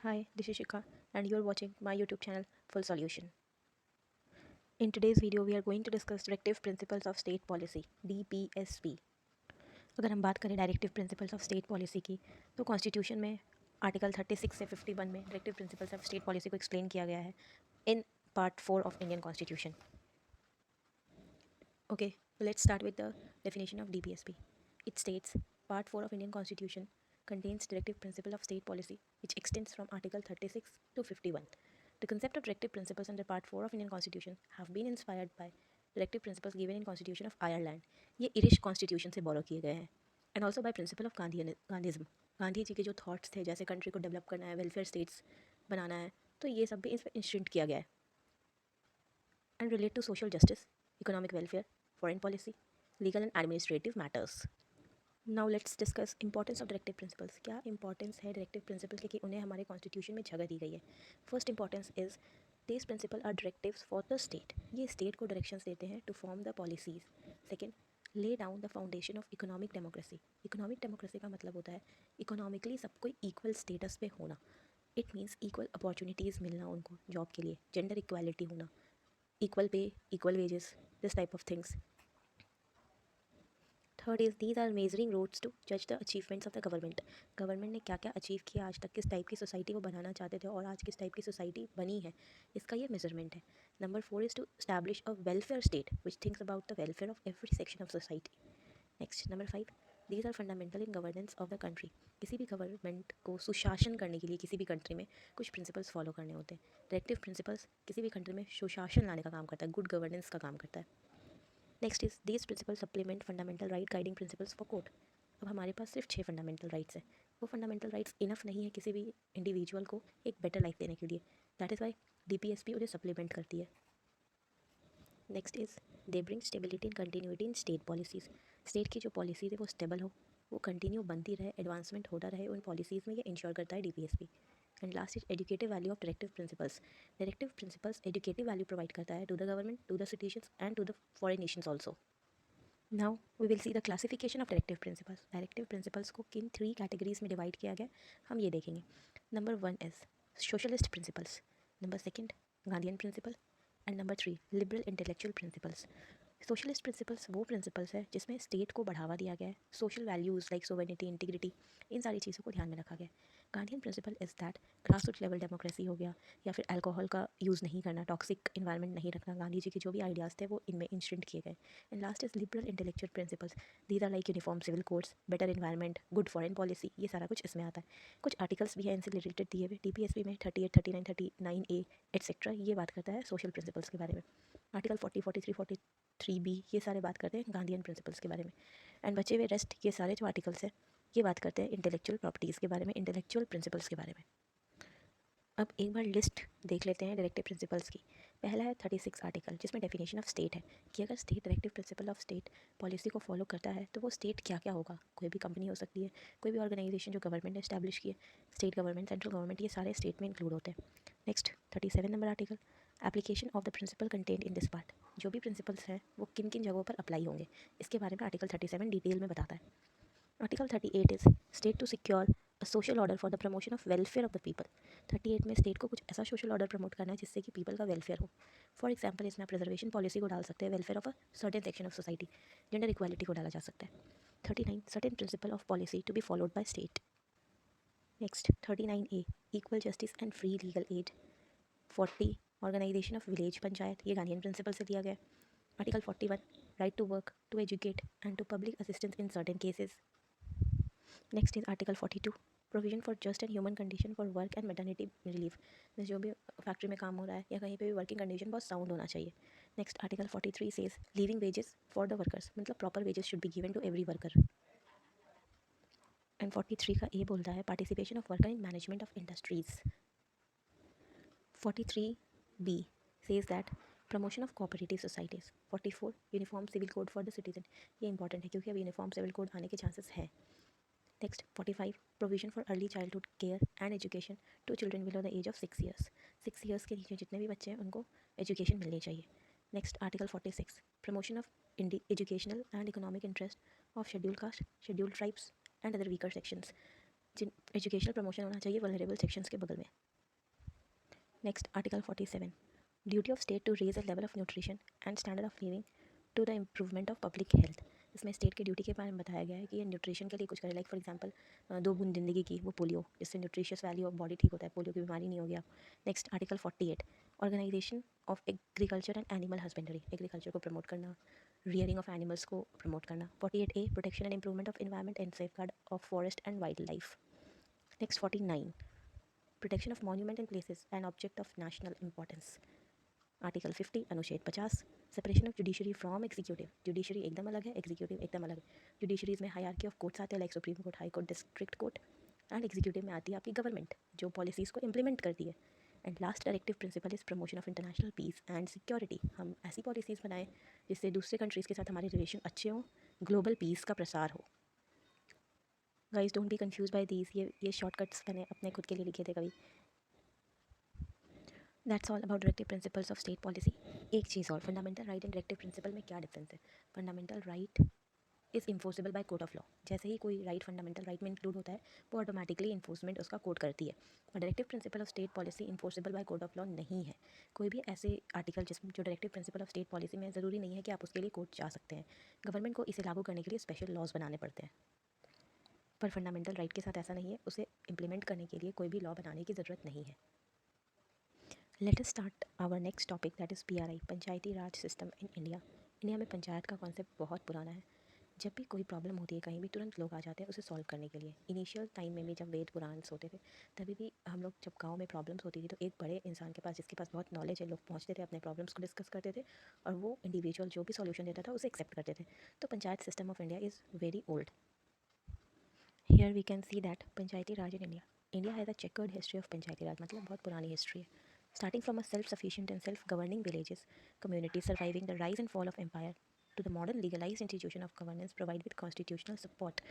Hi, this is Shikha, and you're watching my YouTube channel Full Solution. In today's video, we are going to discuss Directive Principles of State Policy (DPSP). अगर हम बात करें directive principles of state policy की, तो constitution में article 36 से 51 में directive principles of state policy को एक्सप्लेन किया गया है in part 4 of Indian constitution. Okay, let's start with the definition of DPSP. It states, Part 4 of Indian Constitution contains directive principle of state policy, which extends from Article 36 to 51. The concept of directive principles under Part 4 of Indian Constitution have been inspired by directive principles given in Constitution of Ireland. ये Irish Constitution से borrow किए गए हैं. And also by principle of Gandhism. Gandhi ji के जो thoughts थे, जैसे country को डेवलप करना है, वेलफेयर स्टेट्स बनाना है, तो ये सब भी इस पर इंस्टीट्यूट किया गया है. And relate to social justice, economic welfare, foreign policy, legal and administrative matters. Now let's discuss importance of directive principles. क्या importance है directive principles की उन्हें हमारे constitution में जगह दी गई है. First importance is these principles are directives for the state. ये state को directions देते हैं to form the policies. Second, lay down the foundation of economic democracy. Economic democracy का मतलब होता है economically सबको equal status पे होना. It means equal opportunities मिलना उनको job के लिए, gender equality होना, equal pay, equal wages, this type of things. Third is these are measuring roads to judge the achievements of the government. Government ने क्या क्या अचीव किया आज तक, किस टाइप की सोसाइटी वो बनाना चाहते थे और आज किस टाइप की सोसाइटी बनी है, इसका ये मेजरमेंट है. Number 4 is to establish a welfare state which thinks about the welfare of every section of society. Next number 5, these are fundamental in governance of the country. किसी भी गवर्नमेंट को सुशासन करने के लिए किसी भी कंट्री में कुछ प्रिंसिपल्स फॉलो करने होते हैं. डायरेक्टिव प्रिंसिपल्स किसी भी कंट्री में सुशासन लाने का काम करता है, गुड गवर्नेंस का काम करता है. Next is these principle supplement fundamental right guiding principles for court. अब हमारे पास सिर्फ 6 फंडामेंटल राइट्स हैं. वो फंडामेंटल राइट्स इनफ नहीं है किसी भी इंडिविजुअल को एक बेटर लाइफ देने के लिए. दैट इज़ वाई DPSP उन्हें सप्लीमेंट करती है. Next is they bring stability and continuity in state policies. State की जो पॉलिसीज़ है वो स्टेबल हो, वो कंटिन्यू बनती रहे, एडवांसमेंट होता रहे उन पॉलिसीज़ में, ये इंश्योर करता है DPSP. And last is educative value of directive principles. Directive principles educative value provide करता है to the government, to the citizens and to the foreign nations also. Now we will see the classification of directive principles. Directive principles को किन 3 categories में divide किया गया हम ये देखेंगे. Number 1 is socialist principles, number 2 Gandhian principle and number 3 liberal intellectual principles. Socialist principles वो principles है जिसमें स्टेट को बढ़ावा दिया गया है, social values like sovereignty, integrity, इन सारी चीज़ों को ध्यान में रखा गया है. Gandhian principle is that grass root level democracy हो गया, या फिर अल्कोहल का यूज़ नहीं करना, टॉक्सिक इन्वायरमेंट नहीं रखना. गांधी जी के जो भी आइडियाज़ थे वो इनमें इंस्टेंट किए गए. And last is liberal intellectual principles. These are like uniform civil codes, better environment, good foreign policy, ये सारा कुछ इसमें आता है. कुछ आर्टिकल्स भी हैं इनसे रिलेटेड दिए हुए DPSP में, 38, 39, 39A एट्सेट्रा. ये बात करता है सोशल प्रिंसिपल्स के बारे में. आर्टिकल 40, 43, 43B ये सारे बात करते हैं गांधीयन प्रिंसिपल्स के बारे में. एंड बचे हुए रेस्ट ये सारे जो आर्टिकल्स हैं ये बात करते हैं इंटेलेक्चुअल प्रॉपर्टीज़ के बारे में, इंटेलेक्चुअल प्रिंसिपल्स के बारे में. अब एक बार लिस्ट देख लेते हैं डायरेक्टिव प्रिंसिपल्स की. पहला है 36 आर्टिकल, जिसमें डेफिनेशन ऑफ स्टेट है कि अगर state directive principle of state policy को फॉलो करता है तो वो स्टेट क्या क्या होगा. कोई भी कंपनी हो सकती है, कोई भी ऑर्गेनाइजेशन जो गवर्नमेंट ने इस्टेब्लिश की है, स्टेट गवर्नमेंट, सेंट्रल गवर्नमेंट, ये सारे स्टेट में इंक्लूड होते हैं. Next 37 number article, application of the principle content in this part. जो भी प्रिंसिपल्स हैं वो किन किन जगहों पर अप्लाई होंगे, इसके बारे में आर्टिकल 37 डिटेल में बताता है. Article 38 is state to secure a social order for the promotion of welfare of the people. 38 में स्टेट को कुछ ऐसा सोशल ऑर्डर प्रमोट करना है जिससे कि पीपल का वेलफेयर हो. फॉर एग्जाम्पल इसमें आप प्रिजर्वेशन पॉलिसी को डाल सकते हैं, welfare of a certain section of society, gender equality को डाला जा सकता है. 39 certain principle of policy to be followed by state. Next 39A equal justice and free legal aid. 40 organisation of village panchayat, ये गांधीयन प्रिंसिपल से दिया गया. Article 41 right to work, to educate and to public assistance in certain cases. Next is article 42 provision for just and human condition for work and maternity relief. जो भी factory में काम हो रहा है या कहीं पे भी वर्किंग कंडीशन बहुत साउंड होना चाहिए. Next article 43 says living wages for the workers, मतलब proper wages should be given to every worker. And 43 का ए बोलता है participation of worker in management of industries. 43B says that promotion of cooperative societies. 44 uniform civil code for the citizen. ये important है क्योंकि अब uniform civil code आने के chances हैं. Next 45 provision for early childhood care and education to children below the age of 6 years. 6 years के नीचे जितने भी बच्चे हैं उनको एजुकेशन मिलनी चाहिए. Next article 46 promotion of educational and economic interest of schedule caste, schedule tribes and other weaker sections. जिन एजुकेशनल प्रमोशन होना चाहिए वल्नरेबल सेक्शंस के बगल में। Next article 47, duty of state to raise the level of nutrition and standard of living to the improvement of public health. इसमें state की duty के बारे में बताया गया है कि ये न्यूट्रिशन के लिए कुछ करे, लाइक फॉर एग्जांपल 2 बूंद ज़िंदगी की वो पोलियो, जिससे न्यूट्रिशियस वैल्यू ऑफ बॉडी ठीक होता है, पोलियो की बीमारी नहीं होगी आप। Next article 48, organisation of agriculture and animal husbandry, agriculture को प्रमोट करना, रियरिंग ऑफ एनिमल्स को प्रमोट करना। 48A, protection and improvement of environment and safeguard of forest and wildlife. Next 49, protection of monument and places and object of national importance. Article 50, अनुच्छेद 50, separation of judiciary from executive, judiciary एकदम अलग है, executive एकदम अलग है। Judiciary's में hierarchy of courts आते हैं, like supreme court, high court, district court, and executive में आती है आपकी गवर्नमेंट जो पॉलिसीज़ को इम्प्लीमेंट करती है। And last directive principle is promotion of international peace and security, हम ऐसी पॉलिसीज़ बनाएं जिससे दूसरे कंट्रीज़ के साथ हमारे रिलेशन अच्छे हों, ग्लोबल पीस का प्रसार हो। Guys don't be confuse by these, ये शॉर्टकट्स मैंने अपने खुद के लिए लिखे थे कभी। That's all about directive principles of state policy. एक चीज़ और, fundamental right and directive principle में क्या डिफरेंस है? Fundamental right is enforceable by court of law, जैसे ही कोई राइट फंडामेंटल राइट में इंक्लूड होता है वो ऑटोमेटिकली इन्फोर्समेंट उसका कोर्ट करती है। और directive principle of state policy enforceable by court of law नहीं है। कोई भी ऐसे आर्टिकल जिसमें जो directive principle of state policy में, ज़रूरी नहीं है कि आप उसके लिए कोर्ट जा सकते हैं। गवर्नमेंट को इसे लागू करने के लिए स्पेशल लॉज बनाने पड़ते हैं, पर फंडामेंटल राइट के साथ ऐसा नहीं है, उसे इम्प्लीमेंट करने के लिए कोई भी लॉ बनाने की ज़रूरत नहीं है। Let us start our next topic, that is PRI, Panchayati Raj system in India. India में पंचायत का कॉन्सेप्ट बहुत पुराना है। जब भी कोई प्रॉब्लम होती है कहीं भी, तुरंत लोग आ जाते हैं उसे सॉल्व करने के लिए। इनिशियल टाइम में भी जब वेद पुराण्स होते थे, तभी भी हम लोग, जब गांव में प्रॉब्लम्स होती थी तो एक बड़े इंसान के पास, जिसके पास बहुत नॉलेज है, लोग पहुंचते थे, अपने प्रॉब्लम्स को डिस्कस करते थे, और वो इंडिविजुअल जो भी सॉल्यूशन देता था उसे एक्सेप्ट करते थे। तो panchayat system of India is very old. Here we can see that panchayati raj in India has a chequered history of पंचायती राज, मतलब बहुत पुरानी हिस्ट्री है। Starting from a self-sufficient and self-governing villages, communities surviving the rise and fall of empire, to the modern legalized institution of governance provide with constitutional support.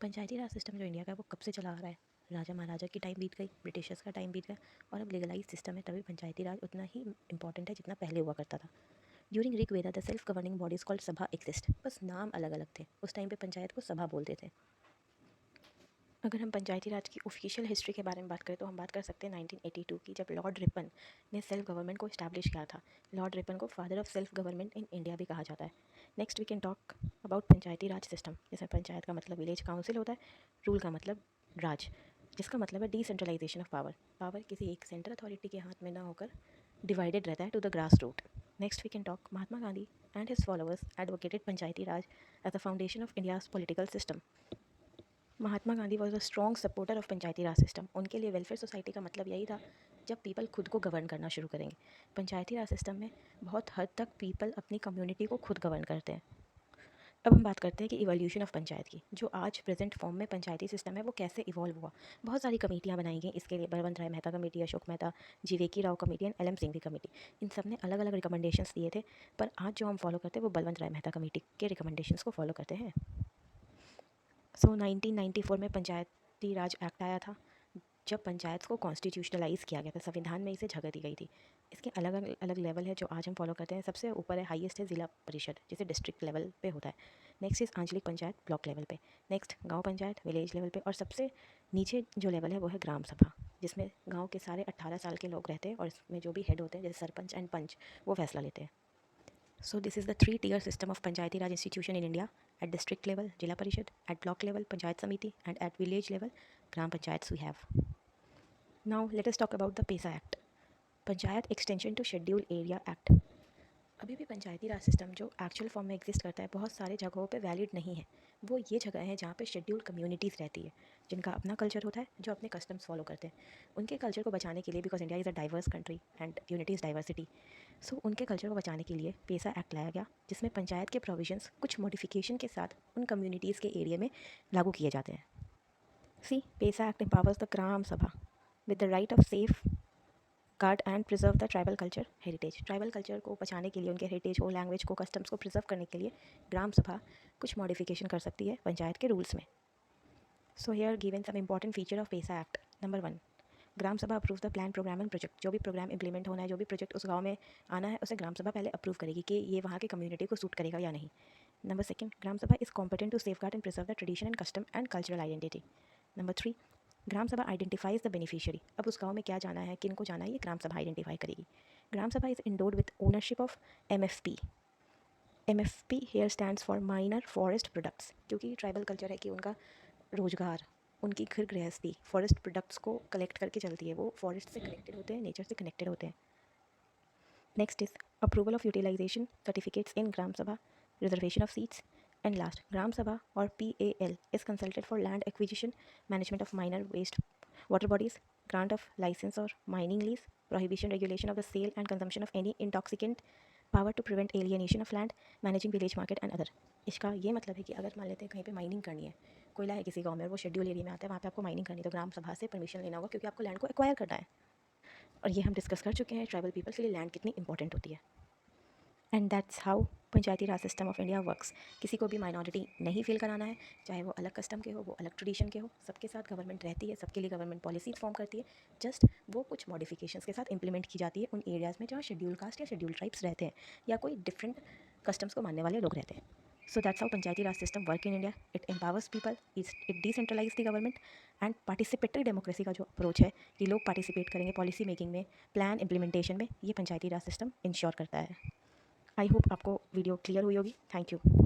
Panchayati Raj system जो India का है वो कब से चला आ रहा है? राजा महाराजा की टाइम बीत गई, ब्रिटिशर्स का टाइम बीत गया, और अब लीगलाइज सिस्टम है, तभी पंचायती राज उतना ही इंपॉर्टेंट है जितना पहले हुआ करता था। During Rig Veda the self governing bodies called सभा एक्सिस्ट, बस नाम अलग अलग थे। उस टाइम पे पंचायत को सभा बोलते थे। अगर हम पंचायती राज की ऑफिशियल हिस्ट्री के बारे में बात करें तो हम बात कर सकते हैं 1982 की, जब लॉर्ड रिपन ने सेल्फ गवर्नमेंट को इस्टेब्लिश किया था। लॉर्ड रिपन को father of self government in India भी कहा जाता है। Next we can talk about Panchayati Raj system, जैसे पंचायत का मतलब विलेज काउंसिल होता है, रूल का मतलब राज, जिसका मतलब है डिसेंट्रलाइजेशन ऑफ पावर। पावर किसी एक सेंट्रल अथॉरिटी के हाथ में ना होकर डिवाइडेड रहता है to the grass root. Next we can talk Mahatma Gandhi and his followers advocated Panchayati Raj as the foundation of India's political system. Mahatma Gandhi was a strong supporter of Panchayati Raj system. उनके लिए वेलफेयर सोसाइटी का मतलब यही था, जब पीपल खुद को गवर्न करना शुरू करेंगे। पंचायती राज सिस्टम में बहुत हद तक पीपल अपनी कम्युनिटी को खुद गवर्न करते हैं। अब हम बात करते हैं कि इवोल्यूशन ऑफ पंचायत की, जो आज प्रेजेंट फॉर्म में पंचायती सिस्टम है वो कैसे इवॉल्व हुआ। बहुत सारी कमेटियाँ बनाई गई इसके लिए, Balwant Rai Mehta committee, Ashok Mehta, G V K Rao committee and LM Singhvi committee. इन सब ने अलग अलग रिकमेंडेशंस दिए थे, पर आज जो हम फॉलो करते हैं वो बलवंत राय मेहता कमेटी के रिकमेंडेशंस को फॉलो करते हैं। सो 1994 में पंचायती राज एक्ट आया था, जब पंचायत को कॉन्स्टिट्यूशनलाइज किया गया था, संविधान में इसे जगह दी गई थी। इसके अलग अलग लेवल है जो आज हम फॉलो करते हैं। सबसे ऊपर है, हाईएस्ट है जिला परिषद, जिसे डिस्ट्रिक्ट लेवल पे होता है। नेक्स्ट इज आंचलिक पंचायत, ब्लॉक लेवल पे। नेक्स्ट गांव पंचायत, विलेज लेवल पे। और सबसे नीचे जो लेवल है वो है ग्राम सभा, जिसमें गांव के सारे 18 साल के लोग रहते हैं, और इसमें जो भी हेड होते हैं जैसे सरपंच एंड पंच, वो फैसला लेते हैं। So this is the 3-tier system of Panchayati Raj institution in India: at district level, Jila Parishad; at block level, Panchayat Samiti; and at village level, Gram Panchayats we have. Now let us talk about the PESA Act, Panchayat Extension to Schedule Area Act. अभी भी पंचायती Raj system जो actual form में exist करता है बहुत सारे जगहों पे वैलिड नहीं है। वो ये जगह है जहाँ पे शेड्यूल्ड कम्युनिटीज़ रहती है, जिनका अपना कल्चर होता है, जो अपने कस्टम्स फॉलो करते हैं। उनके कल्चर को बचाने के लिए, because India is a diverse country and unity is diversity, so उनके कल्चर को बचाने के लिए पेसा एक्ट लाया गया, जिसमें पंचायत के प्रोविजंस कुछ मॉडिफिकेशन के साथ उन कम्युनिटीज़ के एरिया में लागू किए जाते हैं। सी, पेसा एक्ट एम्पावर्स द ग्राम सभा with the right of safe guard and preserve the tribal culture heritage. Tribal culture को बचाने के लिए, उनके हेरिटेज को, लैंग्वेज को, कस्टम्स को प्रिजर्व करने के लिए ग्राम सभा कुछ मॉडिफिकेशन कर सकती है पंचायत के रूल्स में। So here given some important feature of PESA act. Number 1, Gram Sabha approve the plan, programme and project. जो भी प्रोग्राम इंप्लीमेंट होना है, जो भी प्रोजेक्ट उस गांव में आना है, उसे ग्राम सभा पहले अप्रूव करेगी कि ये वहाँ की कम्युनिटी को सूट करेगा या नहीं। Number 2, Gram Sabha is competent to safeguard and preserve the tradition and custom and cultural identity. Number 3, Gram Sabha identifies the beneficiary. अब उस गांव में क्या जाना है, किन को जाना है, ये ग्राम सभा आइडेंटिफाई करेगी। Gram Sabha is endowed with ownership of MFP. MFP here stands for minor forest products, क्योंकि ट्राइबल कल्चर है कि उनका रोजगार, उनकी घर गृहस्थी फॉरेस्ट प्रोडक्ट्स को कलेक्ट करके चलती है, वो फॉरेस्ट से कनेक्टेड होते हैं, नेचर से कनेक्टेड होते हैं। Next is approval of utilisation certificates in gram sabha, reservation of seats, and last gram sabha और PAL is consulted for land acquisition, management of minor waste water bodies, grant of license or mining lease, prohibition regulation of the sale and consumption of any intoxicant, power to prevent alienation of land, managing village market and other। इसका ये मतलब है कि अगर मान लेते हैं कहीं पे माइनिंग करनी है, कोयला है किसी गांव में, वो शेड्यूल एरिया में आता है, वहाँ पे आपको माइनिंग करनी है, तो ग्राम सभा से परमिशन लेना होगा, क्योंकि आपको लैंड को एक्वायर करना है। और ये हम डिस्कस कर चुके हैं ट्राइबल पीपल के लिए लैंड कितनी इंपॉर्टेंट होती है। And that's how Panchayati Raj system of India works. किसी को भी माइनॉरिटी नहीं फील कराना है, चाहे वो अलग कस्टम के हो, वो अलग ट्रेडिशन के हो, सबके साथ गवर्नमेंट रहती है, सबके लिए गवर्नमेंट पॉलिसीज फॉर्म करती है, जस्ट वो कुछ मॉडिफिकेशंस के साथ इंप्लीमेंट की जाती है उन एरियाज़ में जहाँ शेड्यूल कास्ट या शेड्यूल ट्राइब्स रहते हैं या कोई डिफरेंट कस्टम्स को मानने वाले लोग रहते हैं। So that's how Panchayati Raj system work in India. It empowers people, it decentralizes the government, and participatory democracy का जो अप्रोच है कि लोग पार्टिसिपेट करेंगे पॉलिसी मेकिंग में, प्लान इम्प्लीमेंटेशन में, ये पंचायती राज सिस्टम इंश्योर करता है। आई होप आपको वीडियो क्लियर हुई होगी। Thank you.